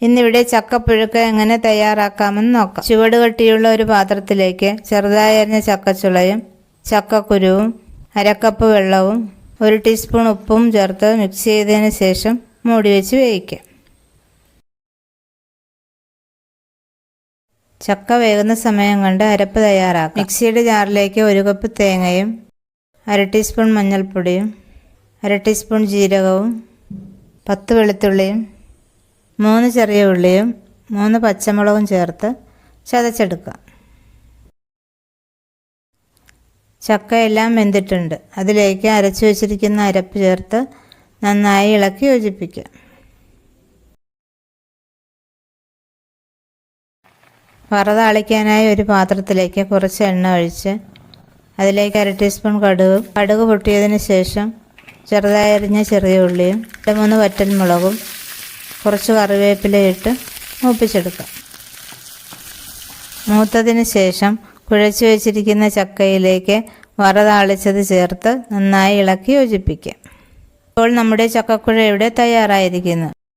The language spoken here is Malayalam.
ഇന്നിവിടെ ചക്കപ്പുഴുക്ക് എങ്ങനെ തയ്യാറാക്കാമെന്ന് നോക്കാം. ചുവട് കട്ടിയുള്ള ഒരു പാത്രത്തിലേക്ക് ചെറുതായി അരിഞ്ഞ ചക്കച്ചുളയും ചക്കക്കുരുവും 1/2 കപ്പ് വെള്ളവും 1 ടീസ്പൂൺ ഉപ്പും ചേർത്ത് മിക്സ് ചെയ്തതിന് ശേഷം മൂടി വെച്ച് വേവിക്കാം. ചക്ക വേകുന്ന സമയം കൊണ്ട് അരപ്പ് തയ്യാറാക്കാം. മിക്സിയുടെ ജാറിലേക്ക് 1 കപ്പ് തേങ്ങയും 1/2 ടീസ്പൂൺ മഞ്ഞൾപ്പൊടിയും 1/2 ടീസ്പൂൺ ജീരകവും 10 വെളുത്തുള്ളിയും 3 ചെറിയ ഉള്ളിയും 3 പച്ചമുളകും ചേർത്ത് ചതച്ചെടുക്കാം. ചക്ക എല്ലാം വെന്തിട്ടുണ്ട്. അതിലേക്ക് അരച്ചു വച്ചിരിക്കുന്ന അരപ്പ് ചേർത്ത് നന്നായി ഇളക്കി യോജിപ്പിക്കാം. വറതാളിക്കാനായി ഒരു പാത്രത്തിലേക്ക് കുറച്ച് എണ്ണ ഒഴിച്ച് അതിലേക്ക് 1/2 ടീസ്പൂൺ കടുക് പൊട്ടിയതിന് ശേഷം ചെറുതായി അരിഞ്ഞ ചെറിയ ഉള്ളിയും 2-3 വറ്റൽമുളകും കുറച്ച് കറിവേപ്പിലയിട്ട് മൂപ്പിച്ചെടുക്കാം. മൂത്തതിന് ശേഷം കുഴച്ച് വെച്ചിരിക്കുന്ന ചക്കയിലേക്ക് വറതാളിച്ചത് ചേർത്ത് നന്നായി ഇളക്കി യോജിപ്പിക്കാം. ഇപ്പോൾ നമ്മുടെ ചക്കക്കുഴ ഇവിടെ തയ്യാറായിരിക്കുന്നു.